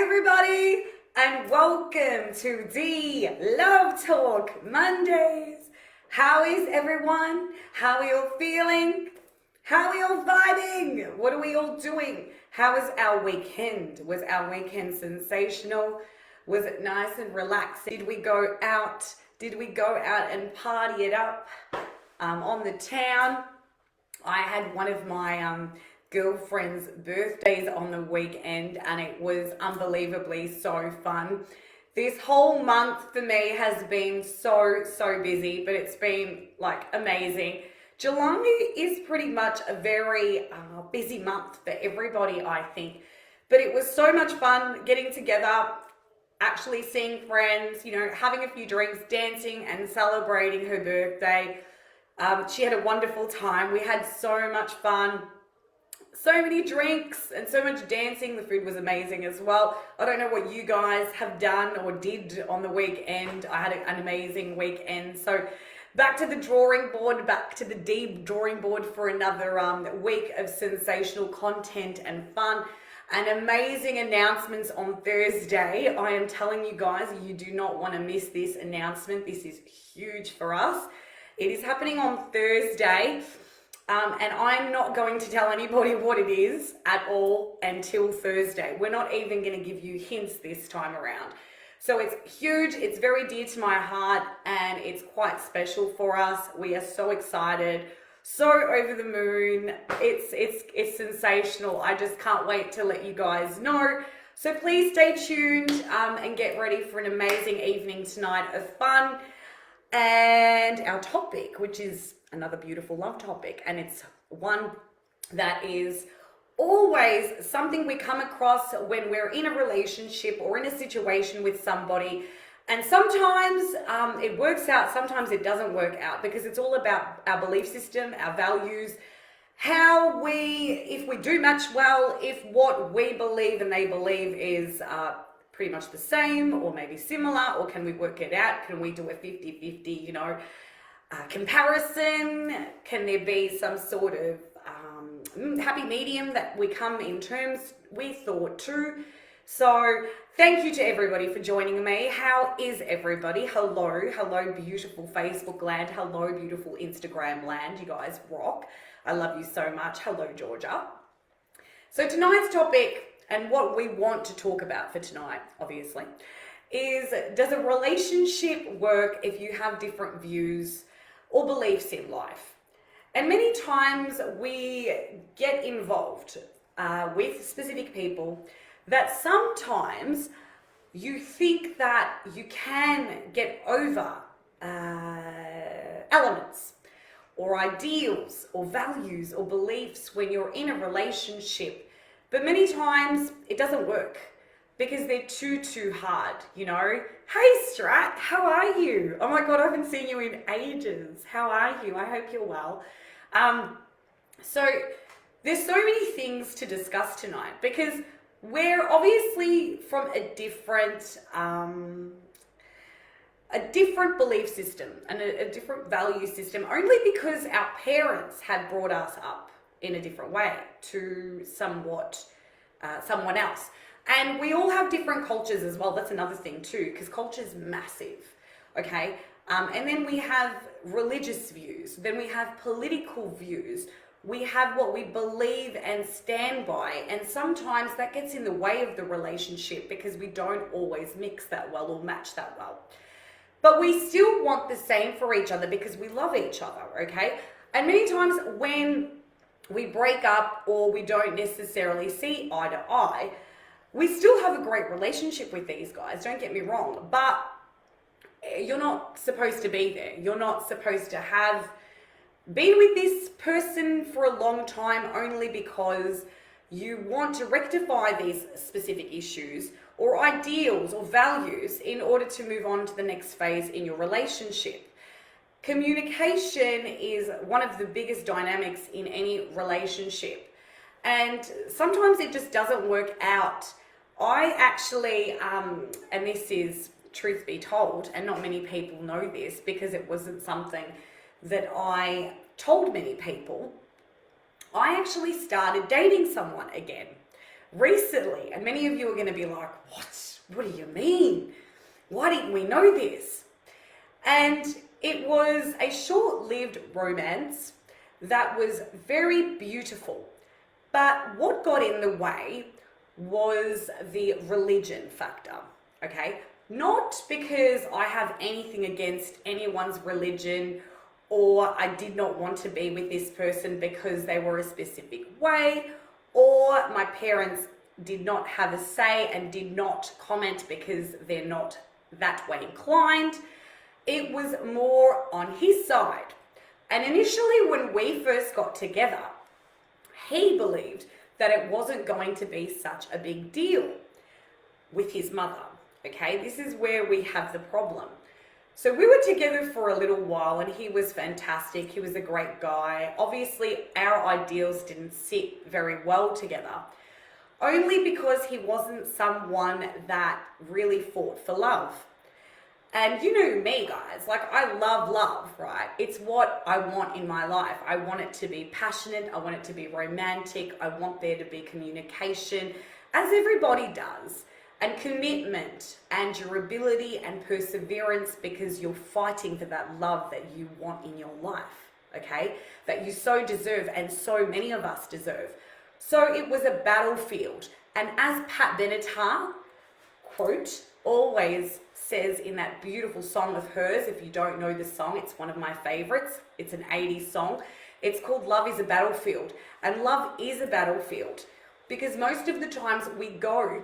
everybody, and welcome to Dee Love Talk Mondays. How is everyone? How are you all feeling? How are we all vibing? What are we all doing? How was our weekend? Was our weekend sensational? Was it nice and relaxed? Did we go out? Did we go out and party it up on the town? I had one of my girlfriend's birthdays on the weekend and it was unbelievably so fun. This whole month for me has been so busy, but it's been like amazing. July is pretty much a very busy month for everybody, I think, but it was so much fun getting together, actually seeing friends, you know, having a few drinks, dancing and celebrating her birthday. She had a wonderful time. We had so much fun. So many drinks and so much dancing. The food was amazing as well. I don't know what you guys have done or did on the weekend. I had an amazing weekend. So back to the drawing board, back to the deep drawing board for another week of sensational content and fun and amazing announcements on Thursday. I am telling you guys, you do not want to miss this announcement. This is huge for us. It is happening on Thursday. And I'm not going to tell anybody what it is at all until Thursday. We're not even going to give you hints this time around. So it's huge, it's very dear to my heart, and it's quite special for us. We are so excited, so over the moon. It's sensational. I just can't wait to let you guys know. So please stay tuned and get ready for an amazing evening tonight of fun. And our topic, which is another beautiful love topic, and it's one that is always something we come across when we're in a relationship or in a situation with somebody, and sometimes it works out, sometimes it doesn't work out, because it's all about our belief system, our values, how if we do match well, if what we believe and they believe is pretty much the same or maybe similar, or can we work it out? Can we do a 50-50, you know, comparison? Can there be some sort of happy medium that we come in terms with or to? So thank you to everybody for joining me. How is everybody? Hello beautiful Facebook land. Hello beautiful Instagram land. You guys rock. I love you so much. Hello Georgia. So tonight's topic, and what we want to talk about for tonight, obviously, is, does a relationship work if you have different views or beliefs in life? And many times we get involved with specific people that sometimes you think that you can get over elements or ideals or values or beliefs when you're in a relationship. But many times it doesn't work because they're too hard, you know. Hey Strat, how are you? Oh my God, I haven't seen you in ages. How are you? I hope you're well. So there's so many things to discuss tonight, because we're obviously from a different belief system and a different value system, only because our parents had brought us up in a different way to someone else. And we all have different cultures as well. That's another thing too, because culture is massive, okay? And then we have religious views, then we have political views, we have what we believe and stand by, and sometimes that gets in the way of the relationship because we don't always mix that well or match that well. But we still want the same for each other because we love each other, okay? And many times when we break up or we don't necessarily see eye to eye, we still have a great relationship with these guys, don't get me wrong, but you're not supposed to be there. You're not supposed to have been with this person for a long time only because you want to rectify these specific issues or ideals or values in order to move on to the next phase in your relationship. Communication is one of the biggest dynamics in any relationship, and sometimes it just doesn't work out. I actually, and this is truth be told, and not many people know this because it wasn't something that I told many people, I actually started dating someone again. recently. And many of you are going to be like, what do you mean? Why didn't we know this? And it was a short-lived romance that was very beautiful. But what got in the way was the religion factor, okay? Not because I have anything against anyone's religion, or I did not want to be with this person because they were a specific way, or my parents did not have a say and did not comment because they're not that way inclined. It was more on his side. And initially when we first got together, he believed that it wasn't going to be such a big deal with his mother. Okay, this is where we have the problem. So we were together for a little while and he was fantastic. He was a great guy. Obviously, our ideals didn't sit very well together, only because he wasn't someone that really fought for love. And you know me, guys, like I love, right? It's what I want in my life. I want it to be passionate. I want it to be romantic. I want there to be communication, as everybody does, and commitment and durability and perseverance, because you're fighting for that love that you want in your life, okay? That you so deserve, and so many of us deserve. So it was a battlefield. And as Pat Benatar, quote, always says in that beautiful song of hers, if you don't know the song, it's one of my favorites. It's an 80s song. It's called Love is a Battlefield. And love is a battlefield because most of the times we go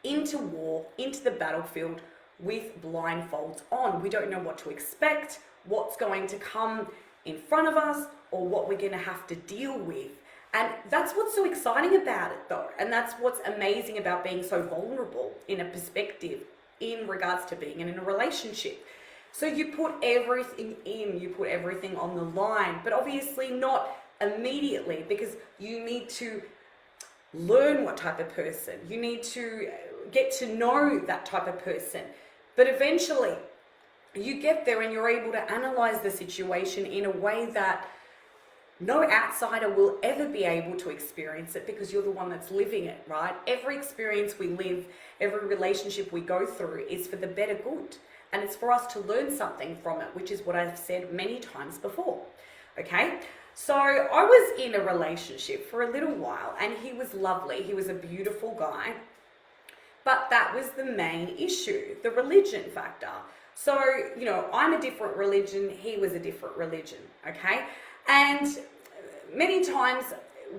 into war, into the battlefield with blindfolds on. We don't know what to expect, what's going to come in front of us, or what we're going to have to deal with. And that's what's so exciting about it though. And that's what's amazing about being so vulnerable in a perspective in regards to being in a relationship. So you put everything in, you put everything on the line, but obviously not immediately, because you need to learn what type of person, you need to get to know that type of person. But eventually you get there and you're able to analyze the situation in a way that no outsider will ever be able to experience it, because you're the one that's living it, right? Every experience we live, every relationship we go through is for the better good. And it's for us to learn something from it, which is what I've said many times before, okay? So I was in a relationship for a little while and he was lovely. He was a beautiful guy. But that was the main issue, the religion factor. So, you know, I'm a different religion, he was a different religion, okay? And many times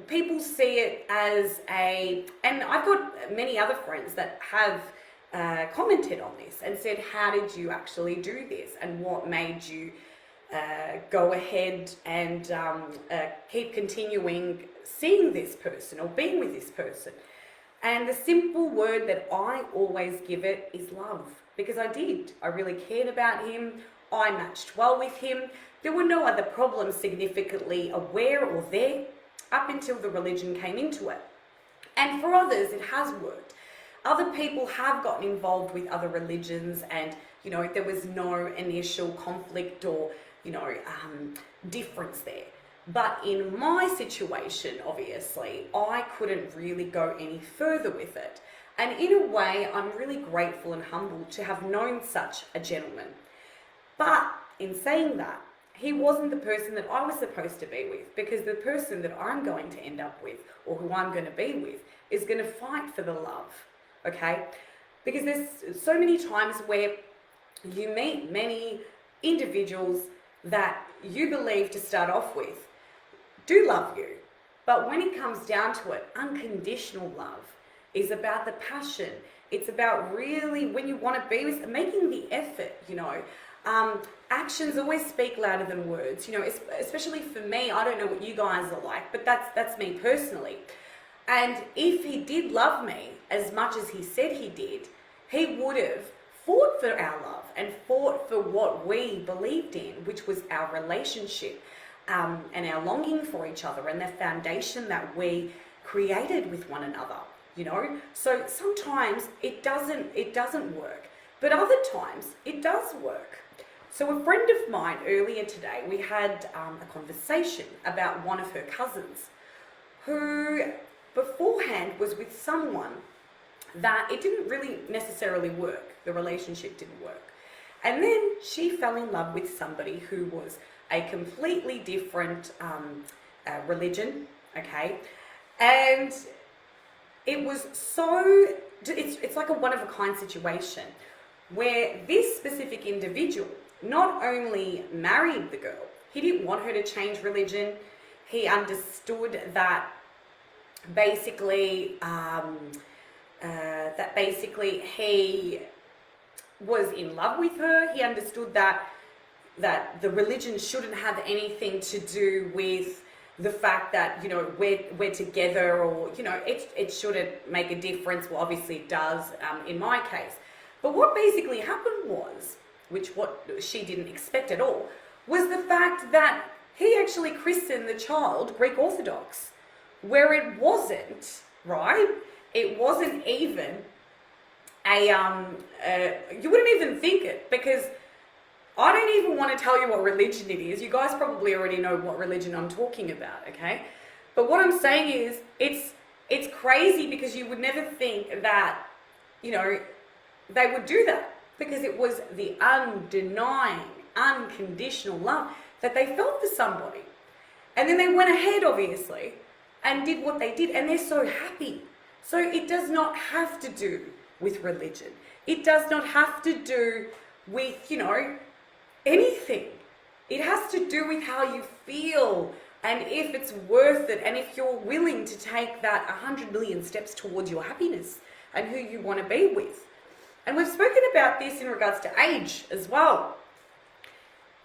people see it as and I've got many other friends that have commented on this and said, how did you actually do this? And what made you go ahead and keep continuing seeing this person or being with this person? And the simple word that I always give it is love, because I did. I really cared about him. I matched well with him. There were no other problems significantly aware or there up until the religion came into it. And for others, it has worked. Other people have gotten involved with other religions and, you know, there was no initial conflict or, you know, difference there. But in my situation, obviously, I couldn't really go any further with it. And in a way, I'm really grateful and humbled to have known such a gentleman. But in saying that, he wasn't the person that I was supposed to be with, because the person that I'm going to end up with, or who I'm going to be with, is going to fight for the love, okay? Because there's so many times where you meet many individuals that you believe to start off with do love you, but when it comes down to it, unconditional love is about the passion. It's about really, when you want to be with, making the effort, you know. Actions always speak louder than words, you know, especially for me. I don't know what you guys are like, but that's me personally. And if he did love me as much as he said he did, he would have fought for our love and fought for what we believed in, which was our relationship, and our longing for each other and the foundation that we created with one another, you know. So sometimes it doesn't work, but other times it does work. So a friend of mine earlier today, we had a conversation about one of her cousins who beforehand was with someone that it didn't really necessarily work. The relationship didn't work. And then she fell in love with somebody who was a completely different religion, okay? And it was so, it's like a one-of-a-kind situation where this specific individual not only married the girl, he didn't want her to change religion. He understood that basically he was in love with her. He understood that the religion shouldn't have anything to do with the fact that, you know, we're together, or, you know, it shouldn't make a difference. Well, obviously it does in my case. But what basically happened was, which what she didn't expect at all, was the fact that he actually christened the child Greek Orthodox, where it wasn't, right? It wasn't even you wouldn't even think it, because I don't even want to tell you what religion it is. You guys probably already know what religion I'm talking about, okay? But what I'm saying is, it's crazy, because you would never think that, you know, they would do that, because it was the undenying, unconditional love that they felt for somebody. And then they went ahead, obviously, and did what they did, and they're so happy. So it does not have to do with religion. It does not have to do with, you know, anything. It has to do with how you feel, and if it's worth it, and if you're willing to take that 100 million steps towards your happiness and who you want to be with. And we've spoken about this in regards to age as well.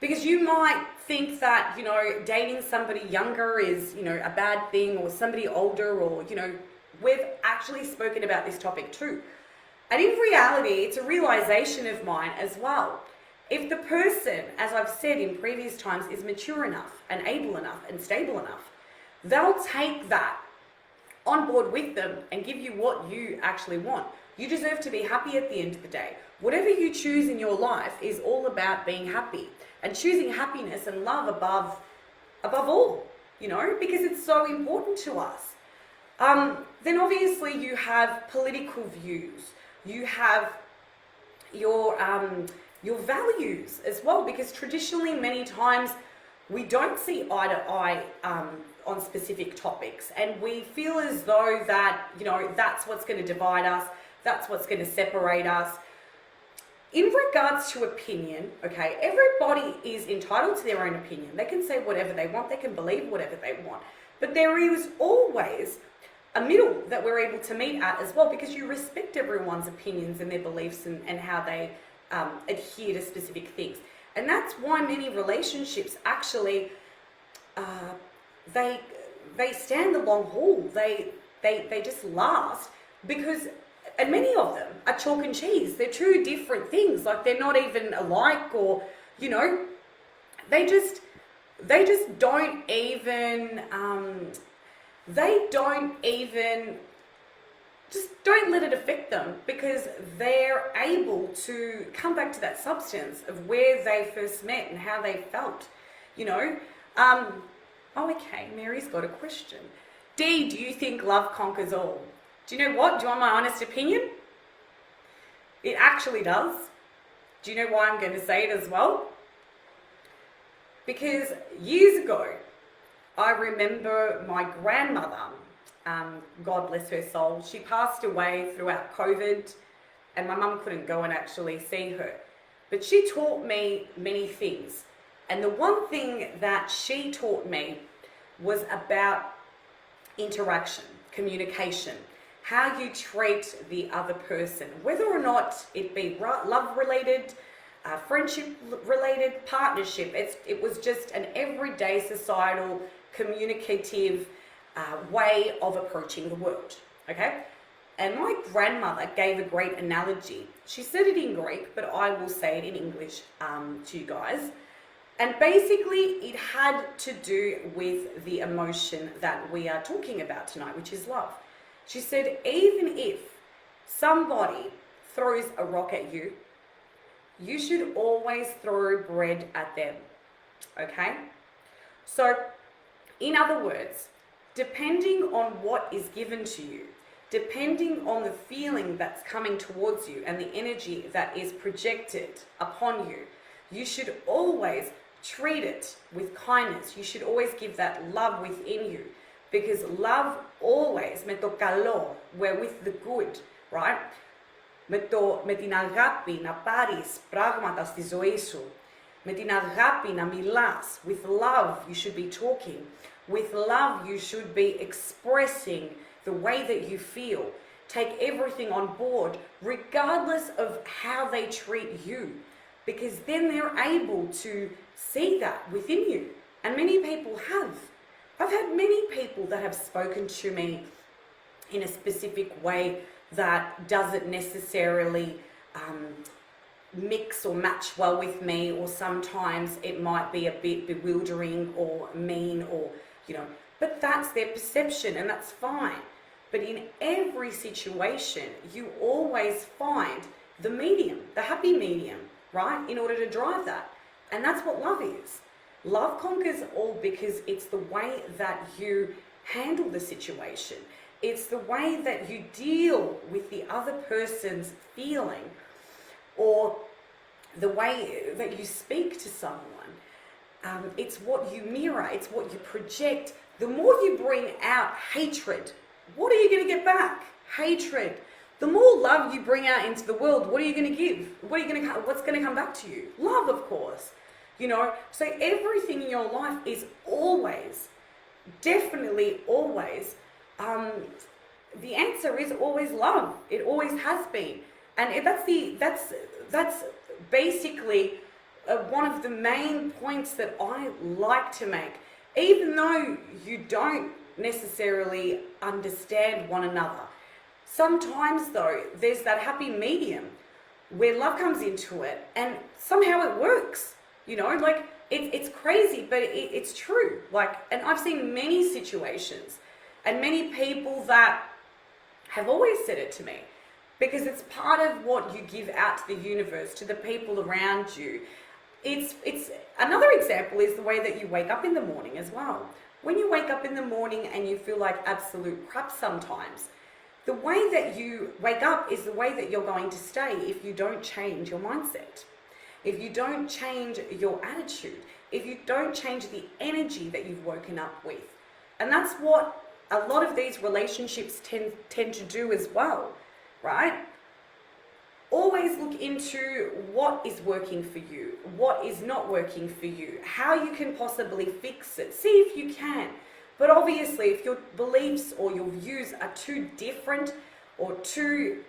Because you might think that, you know, dating somebody younger is, you know, a bad thing, or somebody older, or, you know, we've actually spoken about this topic too. And in reality, it's a realization of mine as well. If the person, as I've said in previous times, is mature enough and able enough and stable enough, they'll take that on board with them and give you what you actually want. You deserve to be happy at the end of the day. Whatever you choose in your life is all about being happy and choosing happiness and love above all, you know, because it's so important to us. Then obviously you have political views. You have your values as well, because traditionally many times we don't see eye to eye on specific topics, and we feel as though that, you know, that's what's going to divide us, that's what's going to separate us. In regards to opinion, okay, everybody is entitled to their own opinion. They can say whatever they want, they can believe whatever they want, but there is always a middle that we're able to meet at as well, because you respect everyone's opinions and their beliefs and how they adhere to specific things. And that's why many relationships actually they stand the long haul. They just last, because, and many of them are chalk and cheese. They're two different things. Like, they're not even alike, or, you know, they just don't even just don't let it affect them, because they're able to come back to that substance of where they first met and how they felt, you know. Oh, okay, Mary's got a question. Dee, do you think love conquers all? Do you know what? Do you want my honest opinion? It actually does. Do you know why I'm going to say it as well? Because years ago, I remember my grandmother, God bless her soul, she passed away throughout COVID, and my mum couldn't go and actually see her. But she taught me many things. And the one thing that she taught me was about interaction, communication, how you treat the other person, whether or not it be love-related, friendship-related, partnership. It was just an everyday societal communicative way of approaching the world, okay? And my grandmother gave a great analogy. She said it in Greek, but I will say it in English to you guys. And basically, it had to do with the emotion that we are talking about tonight, which is love. She said, even if somebody throws a rock at you, you should always throw bread at them, okay? So, in other words, depending on what is given to you, depending on the feeling that's coming towards you and the energy that is projected upon you, you should always treat it with kindness. You should always give that love within you, because love always, με το καλό, we're with the good, right? Με την αγάπη να πάρεις πράγματα στη ζωή σου. Με την αγάπη να μιλάς. With love you should be talking. With love you should be expressing the way that you feel. Take everything on board, regardless of how they treat you, because then they're able to see that within you. And many people have. I've had many people that have spoken to me in a specific way that doesn't necessarily mix or match well with me, or sometimes it might be a bit bewildering or mean, or, you know, but that's their perception and that's fine. But in every situation, you always find the medium, the happy medium, right, in order to drive that. And that's what love is. Love conquers all, because it's the way that you handle the situation. It's the way that you deal with the other person's feeling, or the way that you speak to someone. It's what you mirror. It's what you project. The more you bring out hatred, what are you going to get back? Hatred. The more love you bring out into the world, what are you going to give? What's going to come back to you? Love, of course. You know, so everything in your life is always, definitely always, the answer is always love. It always has been. And that's basically one of the main points that I like to make. Even though you don't necessarily understand one another, sometimes though, there's that happy medium where love comes into it and somehow it works. You know, like, it's crazy, but it's true. Like, and I've seen many situations and many people that have always said it to me, because it's part of what you give out to the universe, to the people around you. It's another example is the way that you wake up in the morning as well. When you wake up in the morning and you feel like absolute crap sometimes, the way that you wake up is the way that you're going to stay if you don't change your mindset. If you don't change your attitude, if you don't change the energy that you've woken up with. And that's what a lot of these relationships tend to do as well, right? Always look into what is working for you, what is not working for you, how you can possibly fix it. See if you can. But obviously, if your beliefs or your views are too different, or too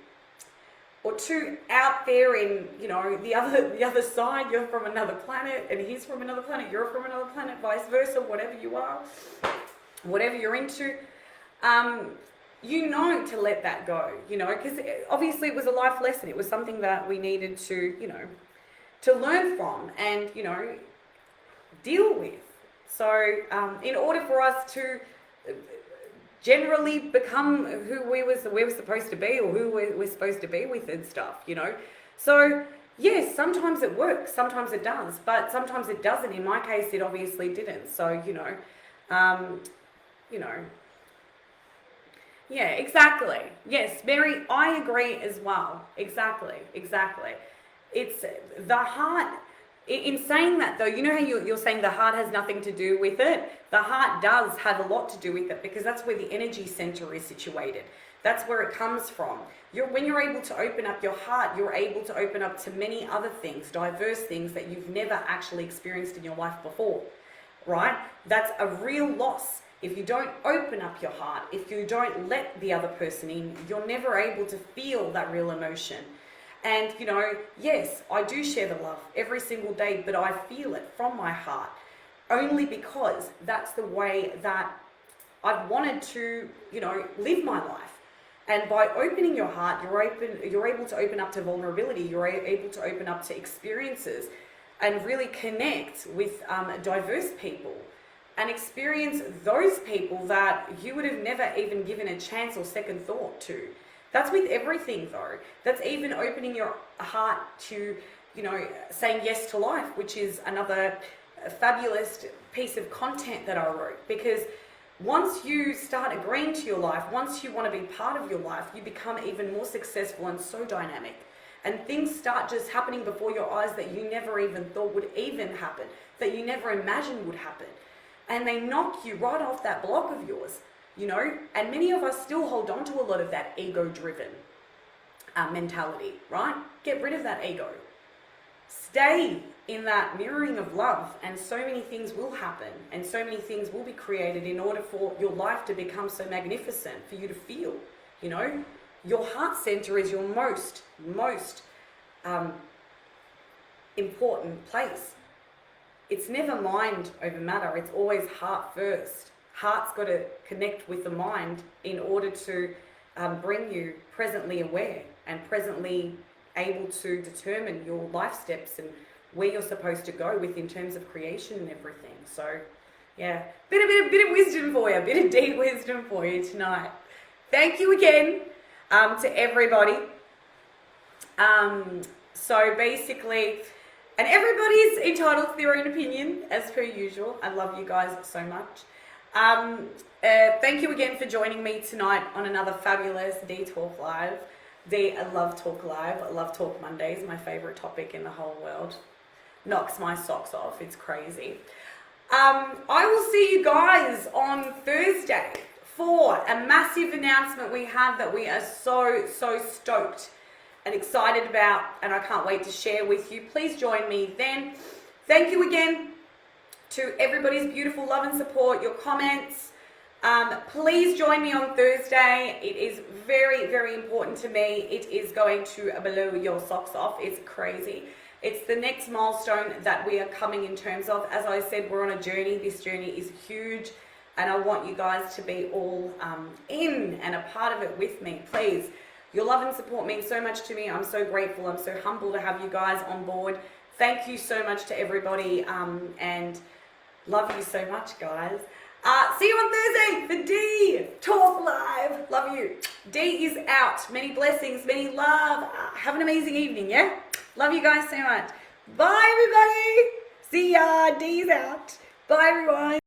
out there in, you know, the other side, you're from another planet and he's from another planet, you're from another planet, vice versa, whatever you are, whatever you're into, you know, to let that go, you know, because obviously it was a life lesson. It was something that we needed to, you know, to learn from and, you know, deal with. So in order for us to generally become who we were supposed to be, or who we're supposed to be with and stuff, you know. So yes, sometimes it works, sometimes it does, but sometimes it doesn't. In my case, it obviously didn't. So, you know, yeah, exactly. Yes, Mary, I agree as well. Exactly. It's the heart. In saying that though, you know how you're saying the heart has nothing to do with it? The heart does have a lot to do with it, because that's where the energy center is situated. That's where it comes from. When you're able to open up your heart, you're able to open up to many other things, diverse things that you've never actually experienced in your life before, right? That's a real loss. If you don't open up your heart, if you don't let the other person in, you're never able to feel that real emotion. And, you know, yes, I do share the love every single day, but I feel it from my heart, only because that's the way that I've wanted to, you know, live my life. And by opening your heart, you're able to open up to vulnerability, you're able to open up to experiences and really connect with diverse people and experience those people that you would have never even given a chance or second thought to. That's with everything though. That's even opening your heart to, you know, saying yes to life, which is another fabulous piece of content that I wrote. Because once you start agreeing to your life, once you want to be part of your life, you become even more successful and so dynamic. And things start just happening before your eyes that you never even thought would even happen, that you never imagined would happen. And they knock you right off that block of yours, you know? And many of us still hold on to a lot of that ego-driven mentality, right? Get rid of that ego. Stay in that mirroring of love, and so many things will happen, and so many things will be created in order for your life to become so magnificent, for you to feel, you know? Your heart center is your most important place. It's never mind over matter. It's always heart first. Heart's got to connect with the mind in order to bring you presently aware and presently able to determine your life steps and where you're supposed to go with in terms of creation and everything. So, yeah, bit of wisdom for you, bit of deep wisdom for you tonight. Thank you again to everybody. So basically, and everybody's entitled to their own opinion, as per usual. I love you guys so much. Thank you again for joining me tonight on another fabulous Dee Talk Live. I love Talk Live. I love Talk Mondays, my favorite topic in the whole world. Knocks my socks off. It's crazy. I will see you guys on Thursday for a massive announcement we have that we are so stoked and excited about, and I can't wait to share with you. Please join me then. Thank you again to everybody's beautiful love and support, your comments. Please join me on Thursday. It is very important to me. It is going to blow your socks off. It's crazy. It's the next milestone that we are coming in terms of. As I said, we're on a journey. This journey is huge, and I want you guys to be all in and a part of it with me, please. Your love and support means so much to me. I'm so grateful. I'm so humble to have you guys on board. Thank you so much to everybody, and love you so much, guys. See you on Thursday for Dee Talk Live. Love you. Dee is out. Many blessings, many love. Have an amazing evening, yeah? Love you guys so much. Bye, everybody. See ya. Dee's out. Bye, everyone.